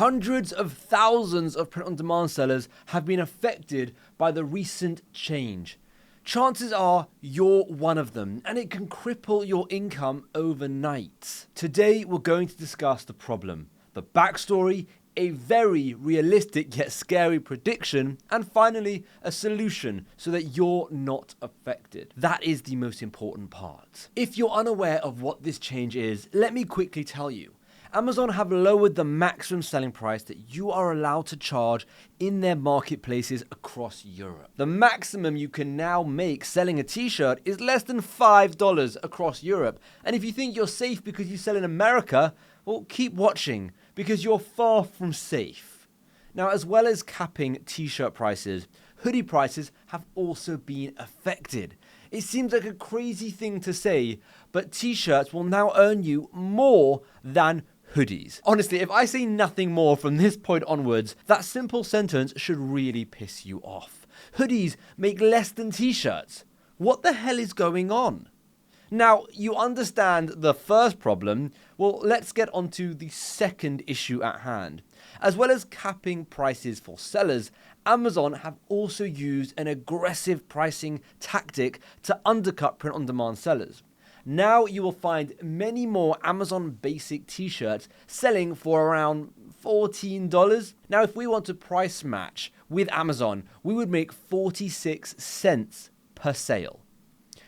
Hundreds of thousands of print-on-demand sellers have been affected by the recent change. Chances are you're one of them, and it can cripple your income overnight. Today, we're going to discuss the problem, the backstory, a very realistic yet scary prediction, and finally, a solution so that you're not affected. That is the most important part. If you're unaware of what this change is, let me quickly tell you. Amazon have lowered the maximum selling price that you are allowed to charge in their marketplaces across Europe. The maximum you can now make selling a t-shirt is less than $5 across Europe. And if you think you're safe because you sell in America, well, keep watching because you're far from safe. Now, as well as capping t-shirt prices, hoodie prices have also been affected. It seems like a crazy thing to say, but t-shirts will now earn you more than hoodies. Honestly, if I say nothing more from this point onwards, that simple sentence should really piss you off. Hoodies make less than t-shirts. What the hell is going on? Now, you understand the first problem. Well, let's get onto the second issue at hand. As well as capping prices for sellers, Amazon have also used an aggressive pricing tactic to undercut print-on-demand sellers. Now you will find many more Amazon basic t-shirts selling for around $14. Now, if we want to price match with Amazon, we would make 46 cents per sale.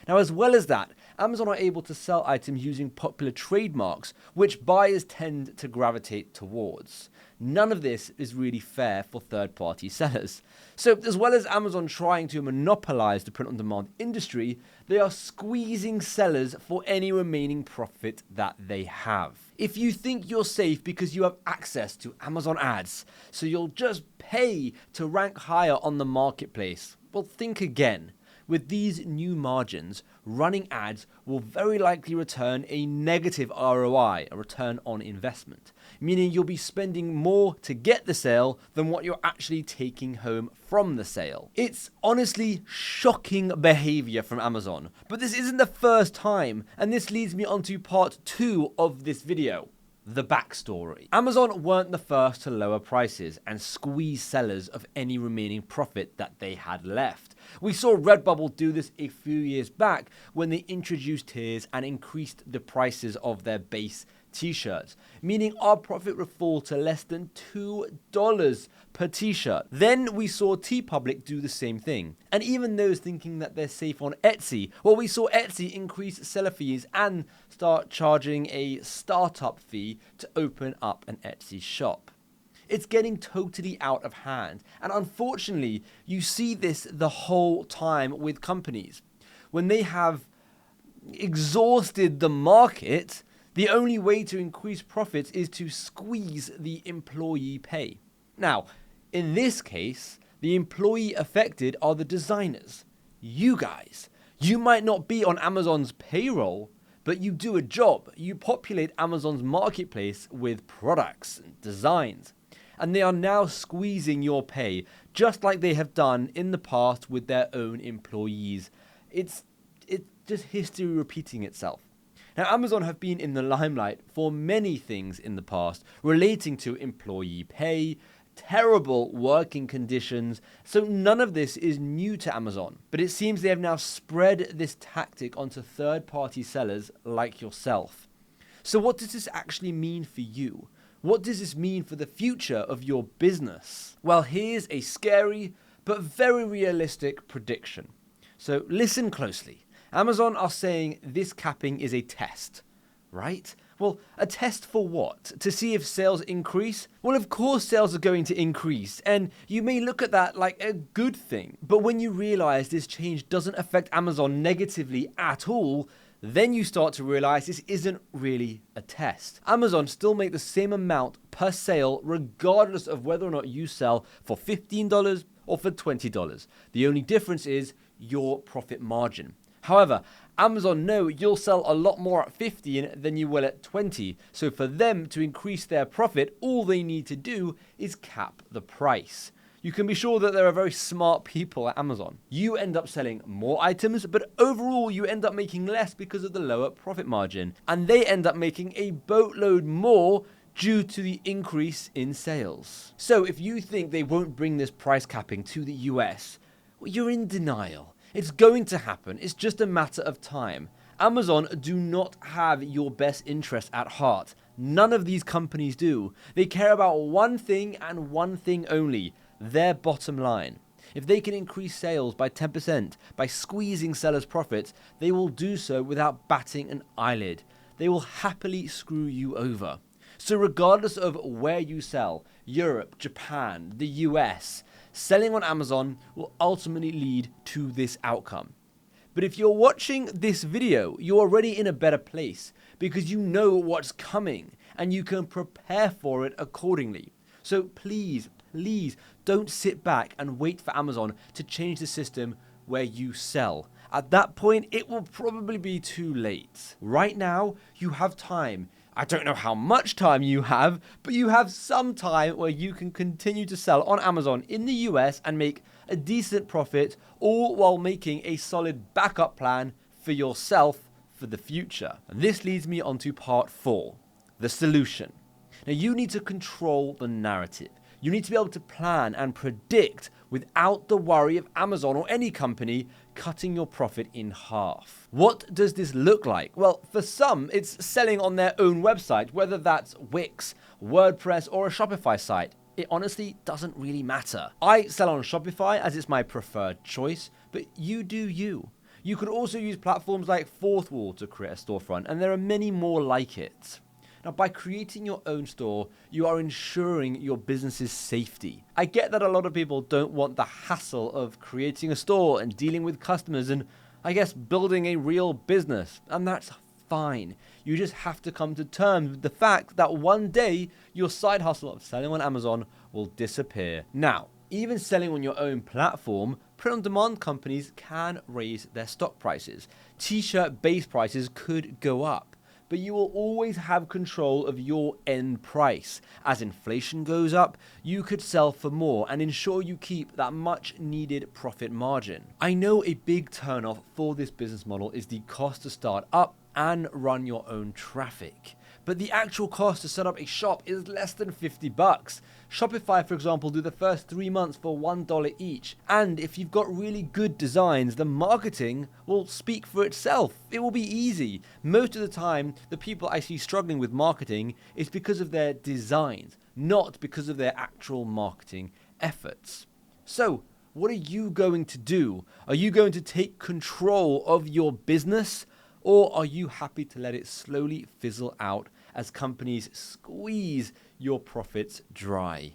Now, as well as that, Amazon are able to sell items using popular trademarks, which buyers tend to gravitate towards. None of this is really fair for third-party sellers. So, as well as Amazon trying to monopolize the print-on-demand industry, they are squeezing sellers for any remaining profit that they have. If you think you're safe because you have access to Amazon ads, so you'll just pay to rank higher on the marketplace, well, think again. With these new margins, running ads will very likely return a negative ROI, a return on investment, meaning you'll be spending more to get the sale than what you're actually taking home from the sale. It's honestly shocking behavior from Amazon, but this isn't the first time, and this leads me on to part 2 of this video. The backstory. Amazon weren't the first to lower prices and squeeze sellers of any remaining profit that they had left. We saw Redbubble do this a few years back when they introduced tiers and increased the prices of their base t-shirts, meaning our profit would fall to less than $2 per t-shirt. Then we saw TeePublic do the same thing. And even those thinking that they're safe on Etsy, well, we saw Etsy increase seller fees and start charging a startup fee to open up an Etsy shop. It's getting totally out of hand. And unfortunately, you see this the whole time with companies. When they have exhausted the market, the only way to increase profits is to squeeze the employee pay. Now, in this case, the employee affected are the designers. You guys. You might not be on Amazon's payroll, but you do a job. You populate Amazon's marketplace with products and designs. And they are now squeezing your pay, just like they have done in the past with their own employees. It's just history repeating itself. Now, Amazon have been in the limelight for many things in the past relating to employee pay, terrible working conditions, so none of this is new to Amazon. But it seems they have now spread this tactic onto third-party sellers like yourself. So what does this actually mean for you? What does this mean for the future of your business? Well, here's a scary but very realistic prediction. So listen closely. Amazon are saying this capping is a test, right? Well, a test for what? To see if sales increase? Well, of course sales are going to increase, and you may look at that like a good thing. But when you realize this change doesn't affect Amazon negatively at all, then you start to realize this isn't really a test. Amazon still make the same amount per sale regardless of whether or not you sell for $15 or for $20. The only difference is your profit margin. However, Amazon know you'll sell a lot more at 15 than you will at 20. So for them to increase their profit, all they need to do is cap the price. You can be sure that there are very smart people at Amazon. You end up selling more items, but overall you end up making less because of the lower profit margin. And they end up making a boatload more due to the increase in sales. So if you think they won't bring this price capping to the US, well, you're in denial. It's going to happen. It's just a matter of time. Amazon do not have your best interest at heart. None of these companies do. They care about one thing and one thing only, their bottom line. If they can increase sales by 10% by squeezing sellers' profits, they will do so without batting an eyelid. They will happily screw you over. So regardless of where you sell, Europe, Japan, the US, selling on Amazon will ultimately lead to this outcome. But if you're watching this video, you're already in a better place because you know what's coming and you can prepare for it accordingly. So please don't sit back and wait for Amazon to change the system where you sell. At that point, it will probably be too late. Right now, you have time. I don't know how much time you have, but you have some time where you can continue to sell on Amazon in the US and make a decent profit, all while making a solid backup plan for yourself for the future. And this leads me on to part 4, the solution. Now you need to control the narrative. You need to be able to plan and predict without the worry of Amazon or any company cutting your profit in half. What does this look like? Well, for some, it's selling on their own website, whether that's Wix, WordPress, or a Shopify site. It honestly doesn't really matter. I sell on Shopify as it's my preferred choice, but you do you. You could also use platforms like Fourth Wall to create a storefront, and there are many more like it. Now, by creating your own store, you are ensuring your business's safety. I get that a lot of people don't want the hassle of creating a store and dealing with customers and, I guess, building a real business, and that's fine. You just have to come to terms with the fact that one day your side hustle of selling on Amazon will disappear. Now, even selling on your own platform, print-on-demand companies can raise their stock prices. T-shirt base prices could go up, but you will always have control of your end price. As inflation goes up, you could sell for more and ensure you keep that much needed profit margin. I know a big turnoff for this business model is the cost to start up and run your own traffic. But the actual cost to set up a shop is less than $50. Shopify, for example, do the first 3 months for $1 each. And if you've got really good designs, the marketing will speak for itself. It will be easy. Most of the time, the people I see struggling with marketing is because of their designs, not because of their actual marketing efforts. So, what are you going to do? Are you going to take control of your business? Or are you happy to let it slowly fizzle out as companies squeeze your profits dry?